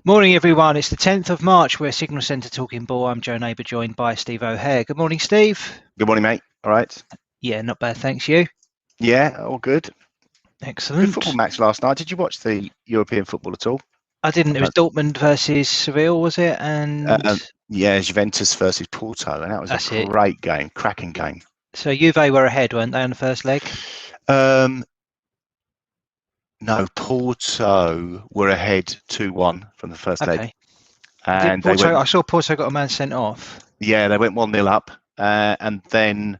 Morning, everyone. It's the 10th of March. We're Signal Centre Talking Ball. I'm Joe Neighbour, joined by Steve O'Hare. Good morning, Steve. Good morning, mate. All right. Yeah, not bad, thanks. You? Yeah, all good. Excellent. Good football match last night. Did you watch the European football at all? I didn't. It was Dortmund versus Seville, was it? And Yeah, Juventus versus Porto, and that was that's a great game, cracking game. So Juve were ahead, weren't they, on the first leg? No, Porto were ahead 2-1 from the first leg. And Porto, I saw Porto got a man sent off. Yeah, they went 1-0 up, and then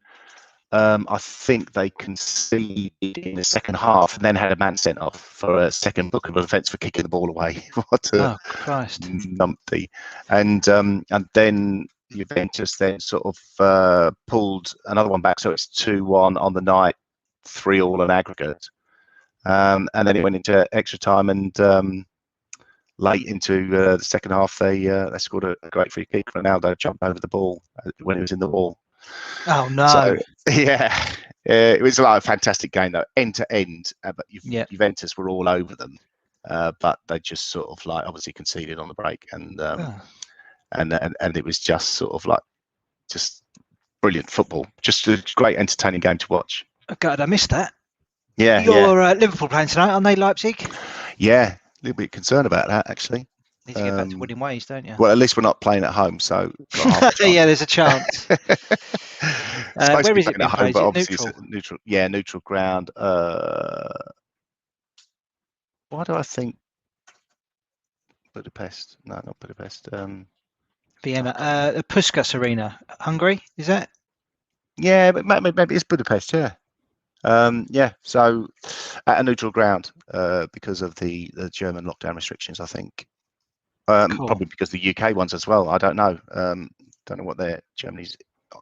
I think they conceded in the second half and then had a man sent off for a second book of offence for kicking the ball away. What a numpty. And then Juventus then sort of pulled another one back, so it's 2-1 on the night, 3-3 on aggregate. And then it went into extra time, and late into the second half, they scored a great free kick. Ronaldo jumped over the ball when it was in the wall. Oh no! So yeah, it was like a fantastic game though, end to end. But Juventus were all over them, but they just sort of like obviously conceded on the break, and it was just sort of like just brilliant football, just a great entertaining game to watch. Oh, God, I missed that. Yeah, You're Liverpool playing tonight, aren't they, Leipzig? Yeah, a little bit concerned about that actually. Need to get back to winning ways, don't you? Well, at least we're not playing at home, so yeah, there's a chance. Where is it? At home, but obviously neutral? It's neutral. Yeah, neutral ground. Why do I think Budapest? No, not Budapest. Vienna. The Puskas Arena, Hungary. Is that? Yeah, but maybe it's Budapest. Yeah. Yeah. So at a neutral ground because of the German lockdown restrictions, I think. Cool. Probably because the UK ones as well. I don't know. Don't know what their Germany's,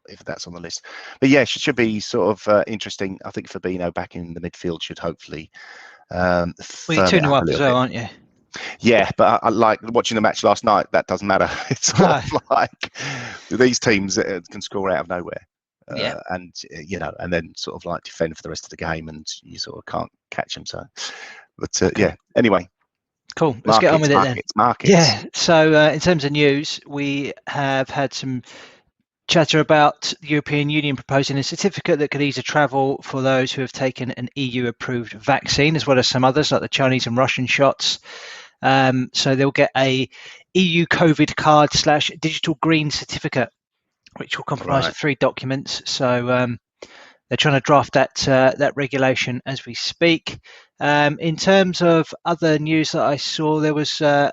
if that's on the list. But yeah, it should be sort of interesting. I think Fabinho back in the midfield should hopefully. Well, you're 2-0 up as well, aren't you? Yeah, but I like watching the match last night. That doesn't matter. It's sort of like these teams can score out of nowhere. And and then sort of like defend for the rest of the game, and you sort of can't catch them. So, but yeah. Anyway. Cool. Let's get on with it then. Markets. Yeah. So in terms of news, we have had some chatter about the European Union proposing a certificate that could ease travel for those who have taken an EU-approved vaccine, as well as some others like the Chinese and Russian shots. So they'll get a EU COVID card / digital green certificate, which will comprise of 3 documents. So they're trying to draft that regulation as we speak. In terms of other news that I saw, there was a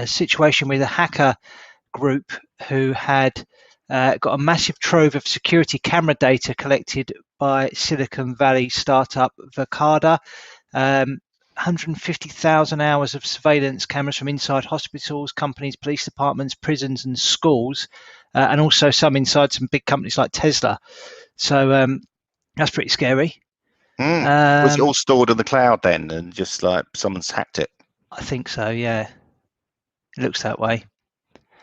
situation with a hacker group who had got a massive trove of security camera data collected by Silicon Valley startup Verkada. 150,000 hours of surveillance cameras from inside hospitals, companies, police departments, prisons and schools, and also some inside some big companies like Tesla. So that's pretty scary. Was it all stored in the cloud then, and just like someone's hacked it? I think so, yeah. It looks that way.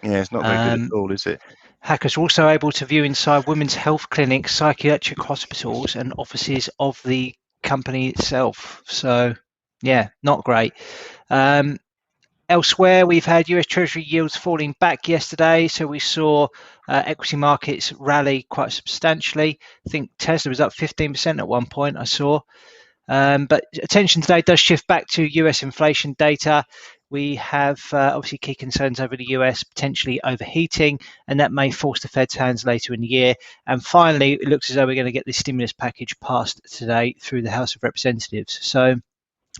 Yeah, it's not very good at all, is it? Hackers are also able to view inside women's health clinics, psychiatric hospitals and offices of the company itself. So, yeah, not great. Elsewhere, we've had US Treasury yields falling back yesterday, so we saw equity markets rally quite substantially. I think Tesla was up 15% at one point, I saw. But attention today does shift back to US inflation data. We have obviously key concerns over the US potentially overheating, and that may force the Fed's hands later in the year. And finally, it looks as though we're going to get this stimulus package passed today through the House of Representatives. So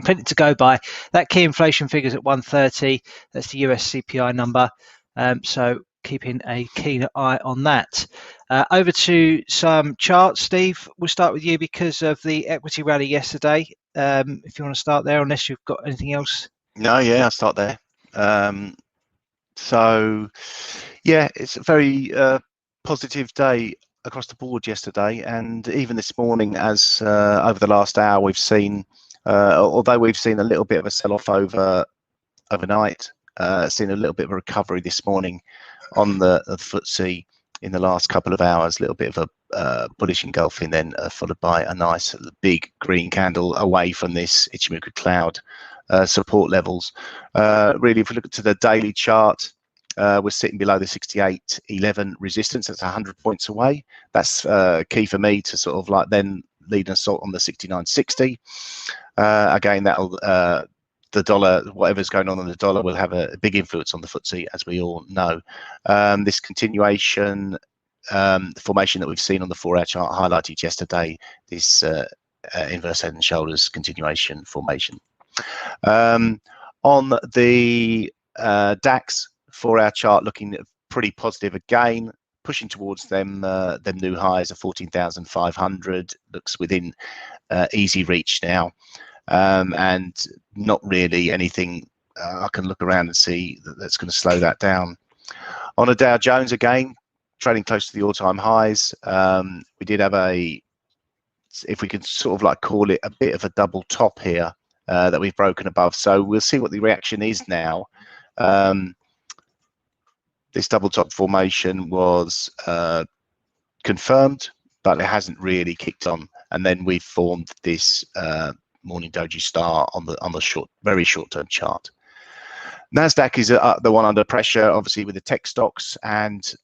plenty to go by. That key inflation figure is at 130. That's the US CPI number. So keeping a keen eye on that. Over to some charts. Steve, we'll start with you because of the equity rally yesterday. If you want to start there, unless you've got anything else. No, yeah, I'll start there. So, yeah, it's a very positive day across the board yesterday, and even this morning, as over the last hour, we've seen, although we've seen a little bit of a sell-off overnight, seen a little bit of a recovery this morning on the FTSE in the last couple of hours, a little bit of a bullish engulfing, then followed by a nice big green candle away from this Ichimoku cloud support levels. Really, if we look to the daily chart, we're sitting below the 68.11 resistance. That's 100 points away. That's key for me to sort of like then lead an assault on the 69.60. Again, that'll the dollar, whatever's going on in the dollar, will have a big influence on the FTSE, as we all know. This continuation formation that we've seen on the 4-hour chart highlighted yesterday, this inverse head and shoulders continuation formation. On the DAX 4-hour chart, looking pretty positive again, pushing towards them new highs of 14,500. Looks within easy reach now, and not really anything I can look around and see that's going to slow that down. On a Dow Jones, again trading close to the all-time highs. We did have a, if we could sort of like call it, a bit of a double top here that we've broken above. So we'll see what the reaction is now. This double top formation was confirmed, but it hasn't really kicked on. And then we've formed this morning doji star on the very short-term chart. Nasdaq is the one under pressure, obviously, with the tech stocks, and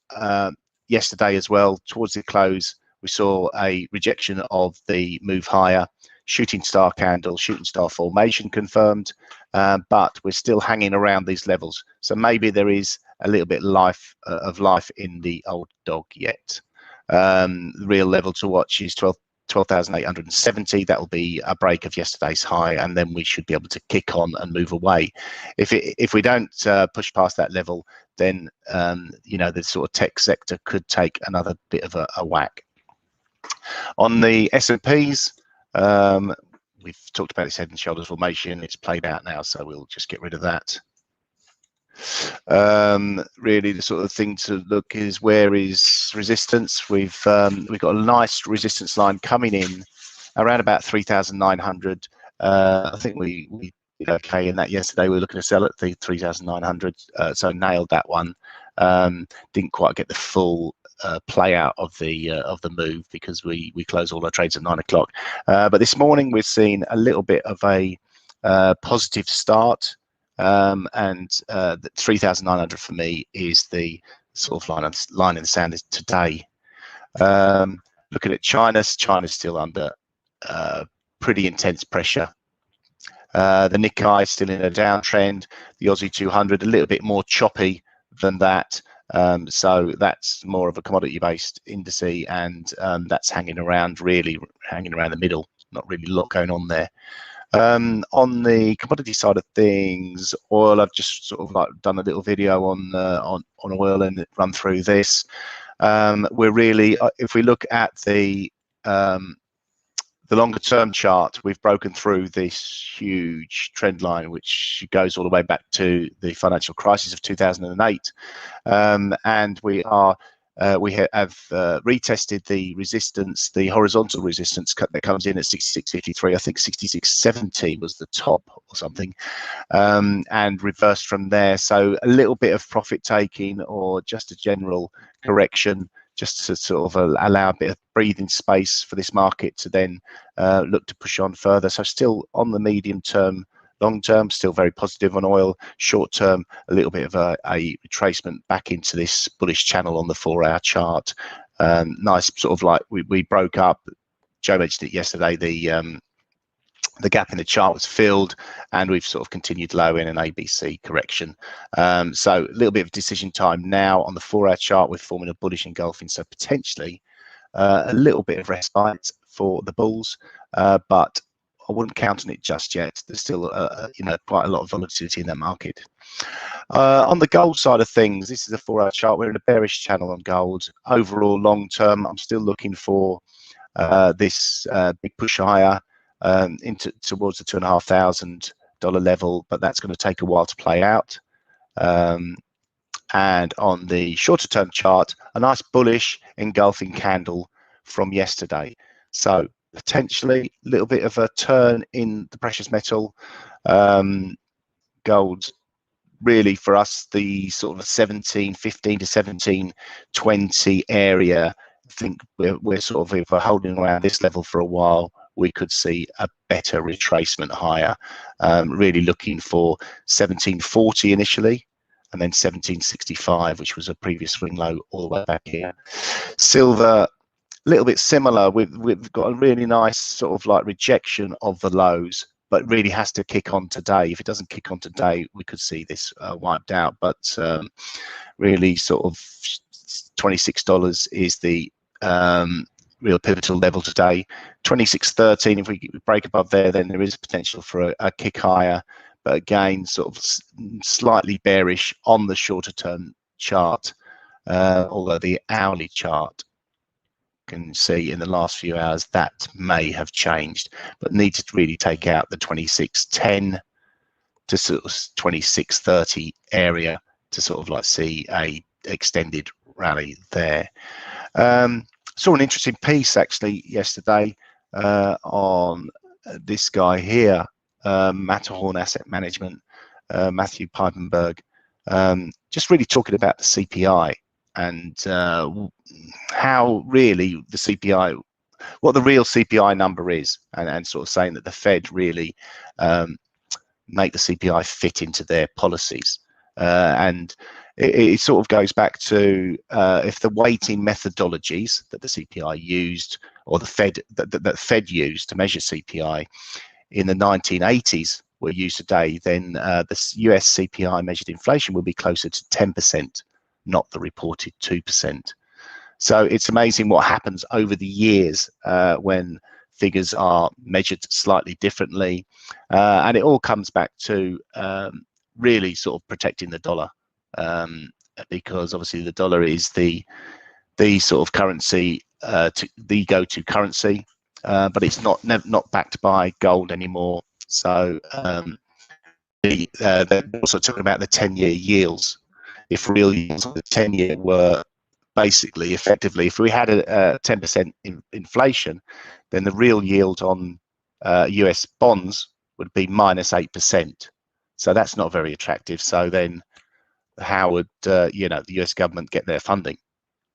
yesterday as well, towards the close, we saw a rejection of the move higher, shooting star candle, shooting star formation confirmed, but we're still hanging around these levels. So maybe there is a little bit of life in the old dog yet. The real level to watch is 12,870. That will be a break of yesterday's high, and then we should be able to kick on and move away. If we don't push past that level, then you know, the sort of tech sector could take another bit of a whack. On the S&Ps, we've talked about this head and shoulders formation. It's played out now, so we'll just get rid of that. Really, the sort of thing to look is, where is resistance? We've got a nice resistance line coming in around about 3,900. I think we did okay in that yesterday. We were looking to sell at the 3,900, so nailed that one. Didn't quite get the full play out of the move because we closed all our trades at 9 o'clock. But this morning we've seen a little bit of a positive start. And the 3,900 for me is the sort of line in the sand today. Looking at China's still under pretty intense pressure. The Nikkei is still in a downtrend. The Aussie 200 a little bit more choppy than that. So that's more of a commodity-based indice, and that's hanging around the middle. Not really a lot going on there. On the commodity side of things, oil, I've just sort of like done a little video on oil and run through this. We're really, if we look at the longer term chart, we've broken through this huge trend line, which goes all the way back to the financial crisis of 2008, and we have retested the resistance, the horizontal resistance that comes in at 66.53. I think 66.70 was the top or something, and reversed from there. So a little bit of profit taking, or just a general correction, just to sort of allow a bit of breathing space for this market to then look to push on further. So still on the medium term, long term, still very positive on oil. Short term, a little bit of a retracement back into this bullish channel on the 4-hour chart. Nice sort of like we broke up. Joe mentioned it yesterday. The gap in the chart was filled, and we've sort of continued low in an ABC correction. So a little bit of decision time now on the 4-hour chart. We're forming a bullish engulfing, so potentially a little bit of respite for the bulls, but I wouldn't count on it just yet. There's still you know, quite a lot of volatility in that market. On the gold side of things, this is a 4-hour chart. We're in a bearish channel on gold. Overall, long term, I'm still looking for this big push higher towards the $2,500 level, but that's going to take a while to play out. And on the shorter term chart, a nice bullish engulfing candle from yesterday. So potentially a little bit of a turn in the precious metal. Gold really for us, the sort of 1715 to 1720 area. I think we're sort of, if we're holding around this level for a while, we could see a better retracement higher. Really looking for 1740 initially, and then 1765, which was a previous swing low all the way back here. Silver, a little bit similar. We've got a really nice sort of like rejection of the lows, but really has to kick on today. If it doesn't kick on today, we could see this wiped out. But really, sort of $26 is the real pivotal level today. 26.13. If we break above there, then there is potential for a kick higher. But again, sort of slightly bearish on the shorter term chart, although the hourly chart can see in the last few hours that may have changed, but need to really take out the 26.10 to sort of 26.30 area to sort of like see a extended rally there. Saw an interesting piece actually yesterday on this guy here, Matterhorn Asset Management, Matthew Piepenberg, just really talking about the CPI and how really the CPI, what the real CPI number is, and sort of saying that the Fed really make the CPI fit into their policies. And it sort of goes back to if the weighting methodologies that the CPI used, or the Fed that Fed used to measure CPI in the 1980s were used today, then the US CPI measured inflation will be closer to 10%, not the reported 2%. So it's amazing what happens over the years when figures are measured slightly differently, and it all comes back to really sort of protecting the dollar, because obviously the dollar is the sort of currency, the go-to currency, but it's not backed by gold anymore. So they're also talking about the 10-year yields. If real yields on the 10-year were basically effectively, if we had a 10% inflation, then the real yield on US bonds would be -8%. So that's not very attractive. So then how would the US government get their funding?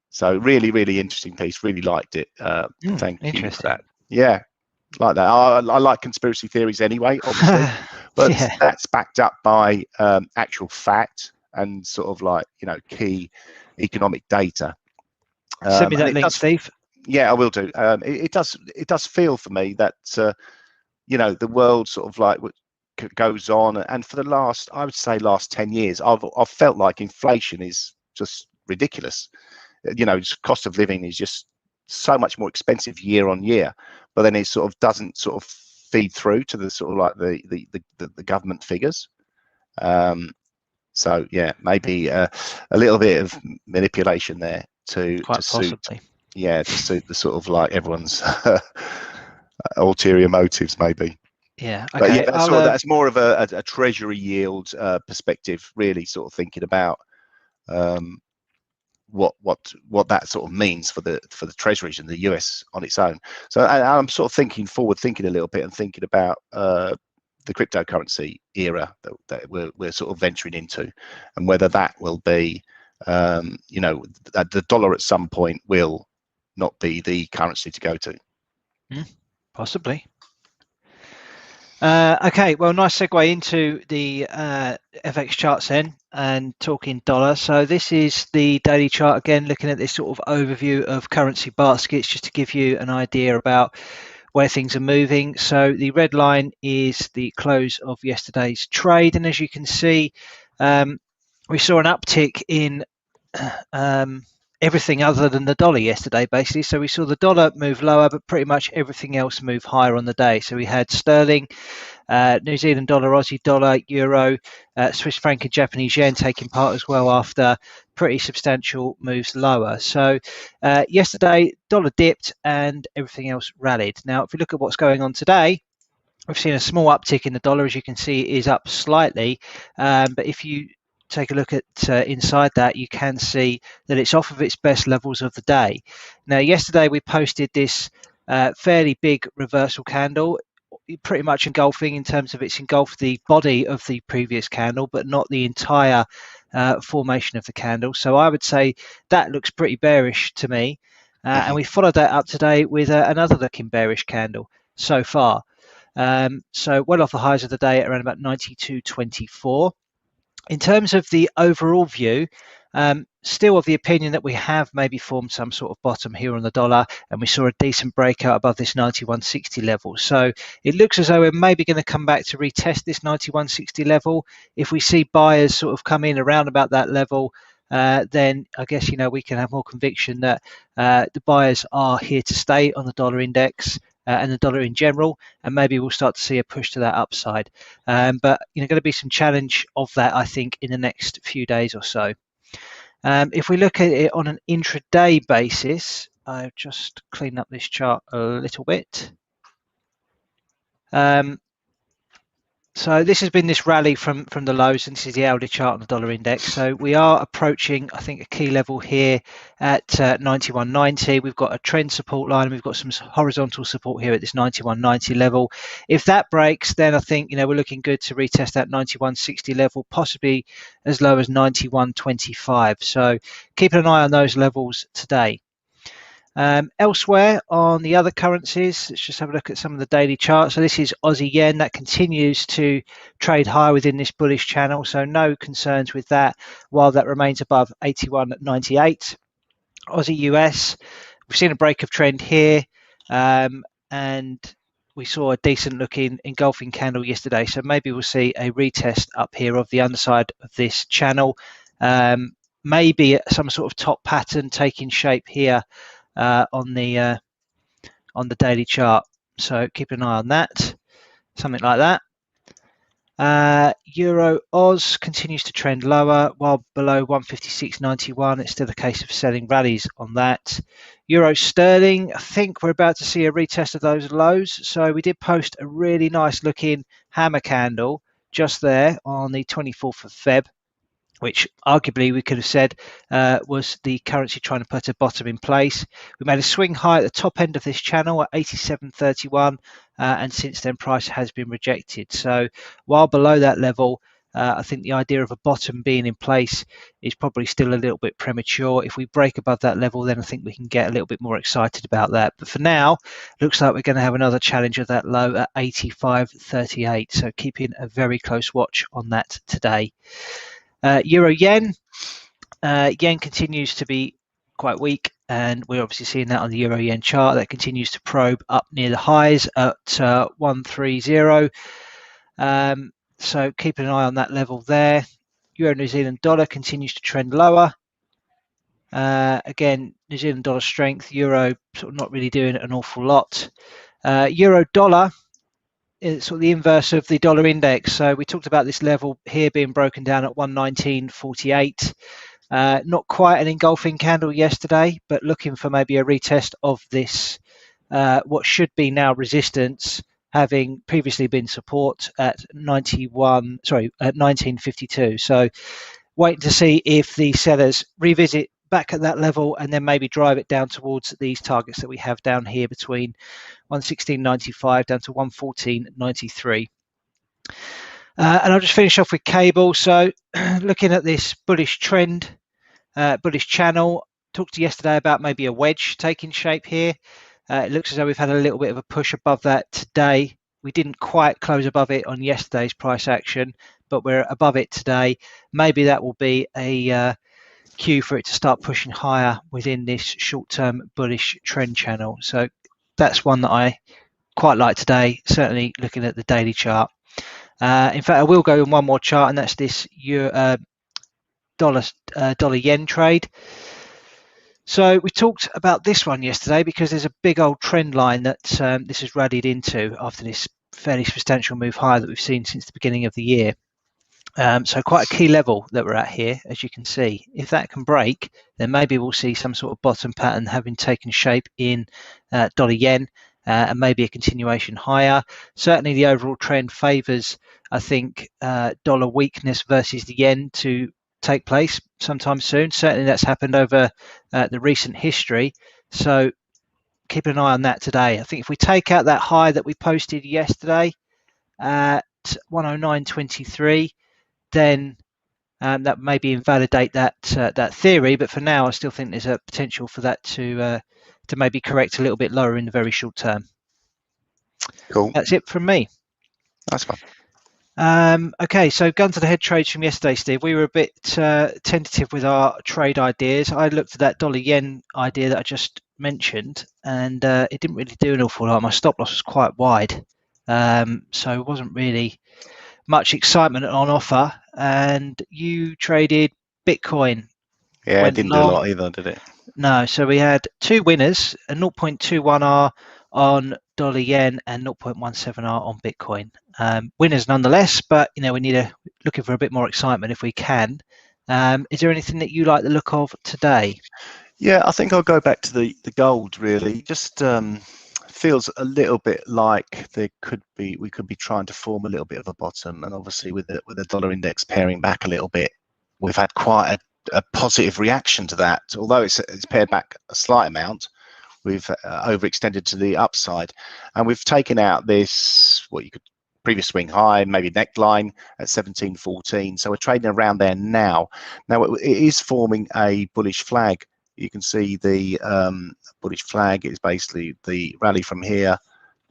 So really interesting piece. Really liked it. Thank you for that. Yeah, like that. I like conspiracy theories anyway, obviously, but yeah, that's backed up by actual fact and sort of like key economic data. send me that link, Steve. Yeah, I will do. It does feel for me that the world sort of like goes on, and for the last, I would say, last 10 years, I've felt like inflation is just ridiculous. Cost of living is just so much more expensive year on year, but then it sort of doesn't sort of feed through to the sort of like the government figures. So yeah, maybe a little bit of manipulation there to suit the sort of like everyone's ulterior motives, maybe. Yeah, okay. But yeah, that's more of a treasury yield perspective, really sort of thinking about what that sort of means for the treasuries in the US on its own. So I'm sort of thinking a little bit and thinking about the cryptocurrency era that we're sort of venturing into, and whether that will be the dollar at some point will not be the currency to go to. Possibly. Okay, well, nice segue into the FX charts then, and talking dollar. So this is the daily chart again, looking at this sort of overview of currency baskets, just to give you an idea about where things are moving. So the red line is the close of yesterday's trade, and as you can see, we saw an uptick in everything other than the dollar yesterday, basically. So we saw the dollar move lower, but pretty much everything else move higher on the day. So we had sterling, New Zealand dollar, Aussie dollar, euro, Swiss franc and Japanese yen taking part as well after pretty substantial moves lower. So yesterday, dollar dipped and everything else rallied. Now, if we look at what's going on today, we've seen a small uptick in the dollar. As you can see, it is up slightly, but if you take a look at inside that, you can see that it's off of its best levels of the day. Now, yesterday we posted this fairly big reversal candle, pretty much engulfing, in terms of it's engulfed the body of the previous candle, but not the entire formation of the candle. So I would say that looks pretty bearish to me. And we followed that up today with another looking bearish candle. so far. So well off the highs of the day at around about 92.24. In terms of the overall view, still of the opinion that we have maybe formed some sort of bottom here on the dollar, and we saw a decent breakout above this 91.60 level. So it looks as though we're maybe going to come back to retest this 91.60 level. If we see buyers sort of come in around about that level, then I guess we can have more conviction that the buyers are here to stay on the dollar index and the dollar in general, and maybe we'll start to see a push to that upside. But going to be some challenge of that, I think, in the next few days or so. If we look at it on an intraday basis, I'll just clean up this chart a little bit. So this has been this rally from the lows, and this is the hourly chart on the dollar index. So we are approaching, I think, a key level here at 91.90. We've got a trend support line, and we've got some horizontal support here at this 91.90 level. If that breaks, then I think we're looking good to retest that 91.60 level, possibly as low as 91.25. So keeping an eye on those levels today. Elsewhere on the other currencies, let's just have a look at some of the daily charts. So this is Aussie Yen, that continues to trade high within this bullish channel, so no concerns with that while that remains above 81.98. Aussie US, we've seen a break of trend here, and we saw a decent looking engulfing candle yesterday, so maybe we'll see a retest up here of the underside of this channel, maybe some sort of top pattern taking shape here on the daily chart. So keep an eye on that, something like that. Euro Oz continues to trend lower while below 156.91. It's still a case of selling rallies on that. Euro Sterling, I think we're about to see a retest of those lows. So we did post a really nice looking hammer candle just there on the 24th of Feb, which arguably we could have said was the currency trying to put a bottom in place. We made a swing high at the top end of this channel at 87.31, and since then price has been rejected. So while below that level, I think the idea of a bottom being in place is probably still a little bit premature. If we break above that level, then I think we can get a little bit more excited about that. But for now, looks like we're going to have another challenge of that low at 85.38. So keeping a very close watch on that today. Euro Yen. Yen continues to be quite weak, and we're obviously seeing that on the Euro Yen chart. That continues to probe up near the highs at 130. So keeping an eye on that level there. Euro New Zealand dollar continues to trend lower. Again, New Zealand dollar strength, euro sort of not really doing an awful lot. Euro dollar is sort of the inverse of the dollar index. So we talked about this level here being broken down at 119.48. Not quite an engulfing candle yesterday, but looking for maybe a retest of this, what should be now resistance, having previously been support at 1952. So waiting to see if the sellers revisit back at that level and then maybe drive it down towards these targets that we have down here between 116.95 down to 114.93. And I'll just finish off with cable. So looking at this bullish trend, bullish channel, talked yesterday about maybe a wedge taking shape here. It looks as though we've had a little bit of a push above that today. We didn't quite close above it on yesterday's price action, but we're above it today. Maybe that will be a cue for it to start pushing higher within this short-term bullish trend channel. So that's one that I quite like today, certainly looking at the daily chart. In fact, I will go in one more chart, and that's this dollar yen trade. So we talked about this one yesterday because there's a big old trend line that this has rallied into after this fairly substantial move higher that we've seen since the beginning of the year. So quite a key level that we're at here, as you can see. If that can break, then maybe we'll see some sort of bottom pattern having taken shape in dollar yen, and maybe a continuation higher. Certainly the overall trend favours, I think, dollar weakness versus the yen to take place sometime soon. Certainly that's happened over the recent history. So keep an eye on that today. I think if we take out that high that we posted yesterday at 109.23, then that maybe invalidate that theory. But for now, I still think there's a potential for that to maybe correct a little bit lower in the very short term. Cool. That's it from me. Nice one. Okay, so gun to the head trades from yesterday, Steve. We were a bit tentative with our trade ideas. I looked at that dollar yen idea that I just mentioned, and it didn't really do an awful lot. My stop loss was quite wide, so it wasn't really much excitement on offer. And you traded Bitcoin. Yeah, it Went didn't do a long. lot either, did it? No, so we had two winners, a 0.21R on dollar yen and 0.17R on Bitcoin. Winners nonetheless, but we need looking for a bit more excitement if we can. Is there anything that you like the look of today? Yeah, I think I'll go back to the gold really. Just feels a little bit like we could be trying to form a little bit of a bottom, and obviously with the dollar index paring back a little bit, we've had quite a positive reaction to that. Although it's pared back a slight amount, we've overextended to the upside, and we've taken out this previous swing high, maybe neckline at 1714. So we're trading around there now. Now it is forming a bullish flag. You can see the bullish flag is basically the rally from here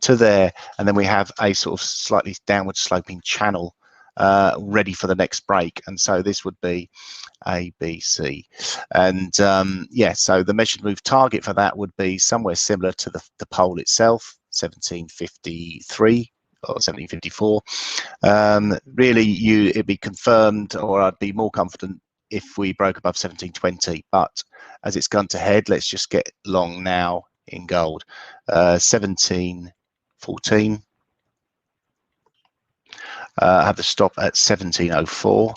to there, and then we have a sort of slightly downward sloping channel ready for the next break. And so this would be A, B, C. And yeah, so the measured move target for that would be somewhere similar to the pole itself, 1753 or 1754. Really, it'd be confirmed, or I'd be more confident if we broke above 1720. But as it's gone to head, let's just get long now in gold. 1714. Have the stop at 1704.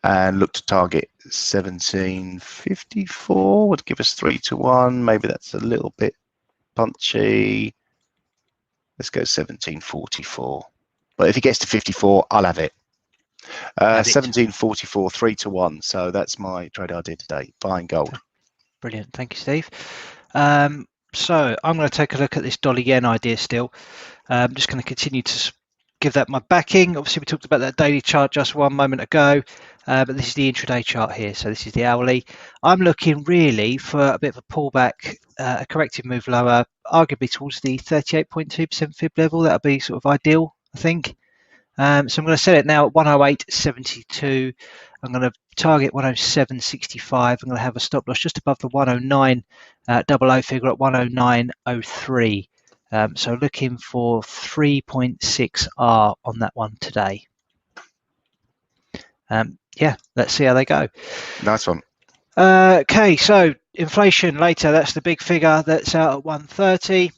And look to target 1754. Would give us 3-1. Maybe that's a little bit punchy. Let's go 1744. But if it gets to 54, I'll have it. 1744, 3-1. So that's my trade idea today. Buying gold. Brilliant. Thank you, Steve. So I'm going to take a look at this dollar yen idea still. I'm just going to continue to give that my backing. Obviously, we talked about that daily chart just one moment ago, but this is the intraday chart here. So this is the hourly. I'm looking really for a bit of a pullback, a corrective move lower, arguably towards the 38.2% fib level. That'll be sort of ideal, I think. So I'm going to set it now at 108.72. I'm going to target 107.65. I'm going to have a stop loss just above the 109.00 figure at 109.03. So looking for 3.6R on that one today. Yeah, let's see how they go. Nice one. Okay, so inflation later, that's the big figure that's out at 130.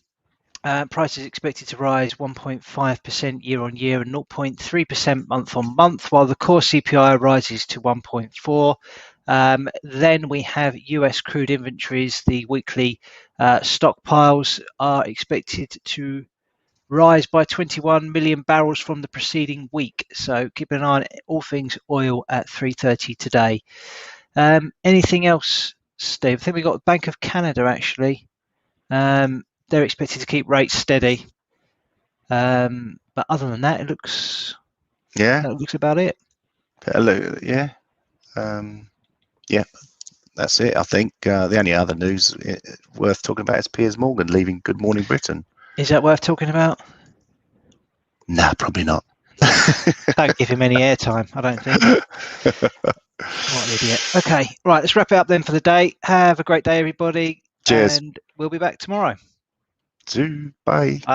Price is expected to rise 1.5% year on year and 0.3% month on month, while the core CPI rises to 1.4. Then we have US crude inventories. The weekly stockpiles are expected to rise by 21 million barrels from the preceding week. So keep an eye on all things oil at 3:30 today. Anything else, Steve? I think we got Bank of Canada actually. They're expected to keep rates steady. But other than that, it looks that looks about it. Yeah. Yeah, that's it. I think the only other news worth talking about is Piers Morgan leaving Good Morning Britain. Is that worth talking about? Nah, probably not. Don't give him any airtime, I don't think. What an idiot. Okay, right, let's wrap it up then for the day. Have a great day, everybody. Cheers. And we'll be back tomorrow. Bye.